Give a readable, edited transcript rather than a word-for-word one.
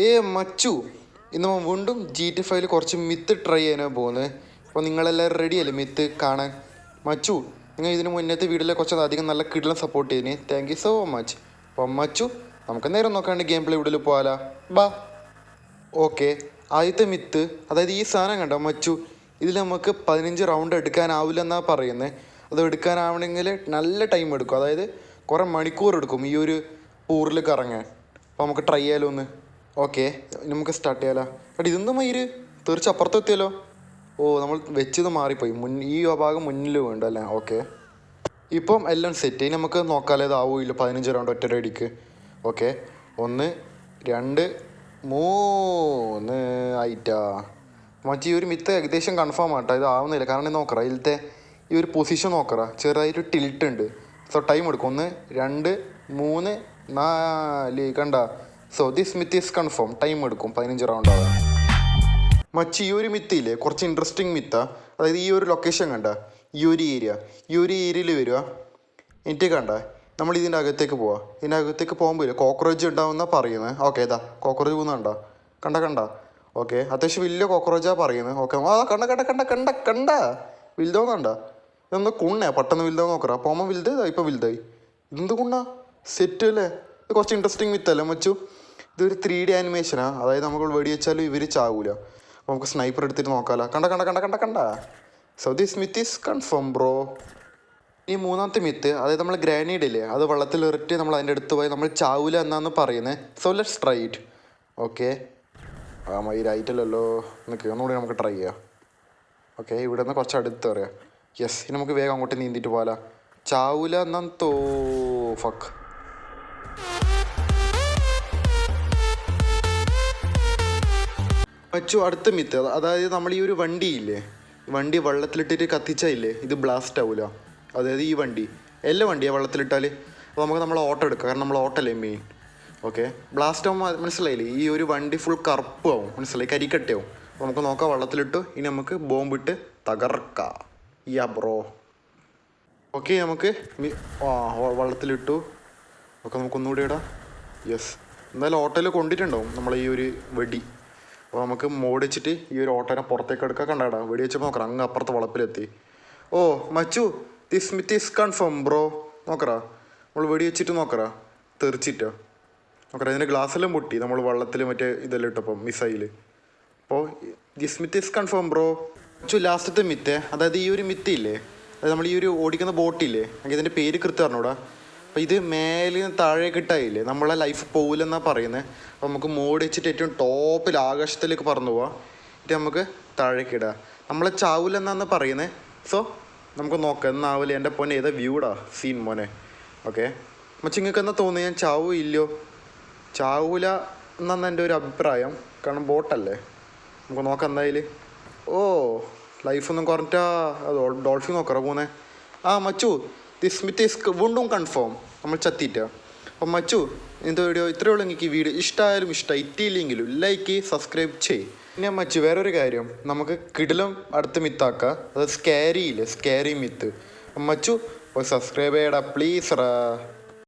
ഏ മച്ചു, ഇന്ന് വീണ്ടും GTA 5 കുറച്ച് മിത്ത് ട്രൈ ചെയ്യാനാണ് പോകുന്നത്. അപ്പോൾ നിങ്ങളെല്ലാവരും റെഡിയല്ലേ മിത്ത് കാണാൻ? മച്ചു, നിങ്ങൾ ഇതിന് മുന്നത്തെ വീഡിയോയിലെ കുറച്ച് അധികം നല്ല കിടിലം സപ്പോർട്ട് ചെയ്തിന്. Thank you so much. അപ്പം മച്ചു, നമുക്ക് നേരം നോക്കാണ്ട് ഗെയിം പ്ലേ വീഡിയോയിൽ പോകാലോ. ബാ. ഓക്കെ, ആദ്യത്തെ മിത്ത്, അതായത് ഈ സാധനം കണ്ടോ മച്ചു, ഇതിൽ നമുക്ക് 15 റൗണ്ട് എടുക്കാനാവില്ലെന്നാണ് പറയുന്നത്. അത് എടുക്കാനാവണമെങ്കിൽ നല്ല ടൈം എടുക്കും, അതായത് കുറേ മണിക്കൂർ എടുക്കും ഈ ഒരു പൂറിൽ കറങ്ങാൻ. അപ്പോൾ നമുക്ക് ട്രൈ ചെയ്യാലോ ഒന്ന്. ഓക്കെ, നമുക്ക് സ്റ്റാർട്ട് ചെയ്യാലോ. എടാ ഇതൊന്നും മയിര് തീർച്ച അപ്പുറത്തെത്തിയല്ലോ. ഓ, നമ്മൾ വെച്ചത് മാറിപ്പോയി. ഈ ഭാഗം മുന്നിൽ വേണ്ട അല്ലേ? ഓക്കെ, ഇപ്പം എല്ലാം സെറ്റ്. ഇനി നമുക്ക് നോക്കാമല്ലോ ഇതാവില്ല 15 റൗണ്ട് ഒറ്റ അടിക്ക്. ഓക്കെ, 1 2 3 ആയിട്ടാ മറ്റേ ഈ ഒരു മിത്ത് ഏകദേശം കൺഫേം ആട്ടോ. ഇത് ആവുന്നില്ല, കാരണം നോക്കറ ഇതിലത്തെ ഈ ഒരു പൊസിഷൻ നോക്കറ ചെറുതായിട്ട് ടിൽറ്റ് ഉണ്ട്. സോ ടൈം എടുക്കും. 1 2 3 4 കണ്ട. So this myth is confirm. Time എടുക്കും 15 റൗണ്ട് ആവാൻ. മച്ച് ഈ ഒരു മിത്തില്ലേ കുറച്ച് ഇൻട്രസ്റ്റിംഗ് മിത്താ. അതായത് ഈ ഒരു ലൊക്കേഷൻ കണ്ട, ഈ ഒരു ഏരിയയിൽ വരിക. എനിക്ക് കണ്ട നമ്മൾ ഇതിൻ്റെ അകത്തേക്ക് പോവാം. ഇതിൻ്റെ അകത്തേക്ക് പോകുമ്പോൾ കോക്രോച്ച് ഉണ്ടാവുമെന്നാണ് പറയുന്നത്. ഓക്കെ, ഇതാ കോക്രോച്ച് പോകുന്നുണ്ടോ? കണ്ട. ഓക്കെ, അത്യാവശ്യം വലിയ കോക്രോച്ചാണ് പറയുന്നത്. ഓക്കെ, ആ കണ്ട വലുതോന്നണ്ട. ഇതൊന്ന് കുണ്ണേ പെട്ടെന്ന് വലുതാവ് നോക്കറാ. പോകുമ്പോൾ വലുതായി, ഇപ്പോൾ വലുതായി. ഇതെന്ത് കുണ്ണാ? സെറ്റ് അല്ലേ? ഇത് കുറച്ച് ഇൻട്രസ്റ്റിംഗ് മിത്തല്ലേ മച്ചു? ഇതൊരു 3D ആനിമേഷനാണ്. അതായത് നമ്മൾ വെടി വെച്ചാലും ഇവർ ചാവൂല. അപ്പോൾ നമുക്ക് സ്നൈപ്പർ എടുത്തിട്ട് നോക്കാമല്ലോ. കണ്ട. So this myth is confirm bro. ഈ മൂന്നാമത്തെ മിത്ത്, അതായത് നമ്മൾ ഗ്രാനൈഡ് ഇല്ലേ, അത് വെള്ളത്തിൽ എറിട്ട് നമ്മൾ അതിൻ്റെ അടുത്ത് പോയി നമ്മൾ ചാവൂല എന്നാണ് പറയുന്നത്. So let's try it. Okay, ആ മയിലായിട്ടല്ലോ. ഒന്നുകൂടി നമുക്ക് ട്രൈ ചെയ്യാം. ഓക്കെ, ഇവിടെ നിന്ന് കുറച്ച് അടുത്ത് പറയാം. യെസ്, ഇനി നമുക്ക് വേഗം അങ്ങോട്ട് നീന്തിയിട്ട് പോകാല. ചാവൂല എന്നാ ഫക്ക്. മച്ചു അടുത്ത മിത്ത്, അതായത് നമ്മൾ ഈ ഒരു വണ്ടി വെള്ളത്തിലിട്ടിട്ട് കത്തിച്ചായില്ലേ, ഇത് ബ്ലാസ്റ്റ് ആവില്ല. അതായത് ഈ എല്ലാ വണ്ടിയാണ് വെള്ളത്തിലിട്ടാൽ. അപ്പോൾ നമുക്ക് നമ്മൾ ഓട്ടോ എടുക്കാം, കാരണം നമ്മൾ ഓട്ടോ അല്ലേ മെയിൻ. ഓക്കെ, ബ്ലാസ്റ്റ് ആകുമ്പോൾ മനസ്സിലായില്ലേ, ഈ ഒരു വണ്ടി ഫുൾ കറുപ്പാവും, മനസ്സിലായി, കരിക്കട്ടയാവും. അപ്പോൾ നമുക്ക് നോക്കാം, വെള്ളത്തിലിട്ടു. ഇനി നമുക്ക് ബോംബിട്ട് തകർക്കാം. Yeah bro. ഓക്കെ, നമുക്ക് വെള്ളത്തിലിട്ടു. ഓക്കെ, നമുക്കൊന്നുകൂടി ഇടാം. യെസ്, എന്തായാലും ഓട്ടോയിൽ കൊണ്ടിട്ടുണ്ടാവും നമ്മൾ ഈ ഒരു വെടി. അപ്പോൾ നമുക്ക് മോഡ് വെച്ചിട്ട് ഈ ഒരു ഓട്ടോനെ പുറത്തേക്ക് എടുക്കാൻ. കണ്ടാടാ വെടി വെച്ചപ്പോൾ നോക്കറാ, അങ്ങ് അപ്പുറത്ത് വളപ്പിലെത്തി. ഓ മച്ചു, this myth is confirm bro. നോക്കറാ, നമ്മൾ വെടി വെച്ചിട്ട് നോക്കറാ, തെറിച്ചിട്ടോ. നോക്കറാ, ഇതിൻ്റെ ഗ്ലാസ്സെല്ലാം പൊട്ടി നമ്മൾ വെള്ളത്തിൽ മറ്റേ ഇതെല്ലാം ഇട്ടപ്പോൾ മിസൈൽ. അപ്പോൾ this myth is confirm bro. മച്ചു ലാസ്റ്റത്തെ മിത്ത്, അതായത് ഈ ഒരു മിത്ത് ഇല്ലേ, അതായത് നമ്മൾ ഈ ഒരു ഓടിക്കുന്ന ബോട്ടില്ലേ, എനിക്ക് ഇതിൻ്റെ പേര് കൃത്യം അറിഞ്ഞൂടാ. അപ്പോൾ ഇത് മേലിൽ നിന്ന് താഴേക്ക് ഇട്ടായില്ലേ, നമ്മളെ ലൈഫ് പോകില്ലെന്നാണ് പറയുന്നത്. അപ്പോൾ നമുക്ക് മോഡ് വെച്ചിട്ട് ഏറ്റവും ടോപ്പിൽ ആകാശത്തിലേക്ക് പറന്നു പോവാം. എന്നിട്ട് നമുക്ക് താഴേക്ക് ഇടുക. നമ്മളെ ചാവൂലെന്നാണ് പറയുന്നത്. സോ നമുക്ക് നോക്കാം എന്നാവില്ല. എൻ്റെ പൊന്നെ ഏതാ വ്യൂടാ സീൻ മോനെ. ഓക്കെ, മച്ച നിങ്ങൾക്ക് എന്നാ തോന്നുന്നത്, ഞാൻ ചാവൂല എന്നാണ് എൻ്റെ ഒരു അഭിപ്രായം, കാരണം ബോട്ടല്ലേ. നമുക്ക് നോക്കാം എന്തായാലും. ഓ, ലൈഫൊന്നും കുറഞ്ഞിട്ടാ. അത് ഡോൾഫിൻ നോക്കറ പോകുന്നത്. ആ മച്ചു, ദിസ് മിത്ത് ഈസ് വീണ്ടും കൺഫേം. നമ്മൾ ചത്തിട്ടാ. അപ്പം മച്ചു, ഇന്നത്തെ വീഡിയോ ഇത്രയേ ഉള്ളൂ. എനിക്ക് ഈ വീഡിയോ ഇഷ്ടമായാലും ഇട്ടില്ലെങ്കിലും ലൈക്ക് സബ്സ്ക്രൈബ് ചെയ്യും. പിന്നെ മച്ചു വേറൊരു കാര്യം, നമുക്ക് കിടിലം അടുത്ത മിത്താക്കാം. അത് സ്കാരി മിത്ത്. മച്ചു സബ്സ്ക്രൈബ് ചെയ്യടാ പ്ലീസ് റാ.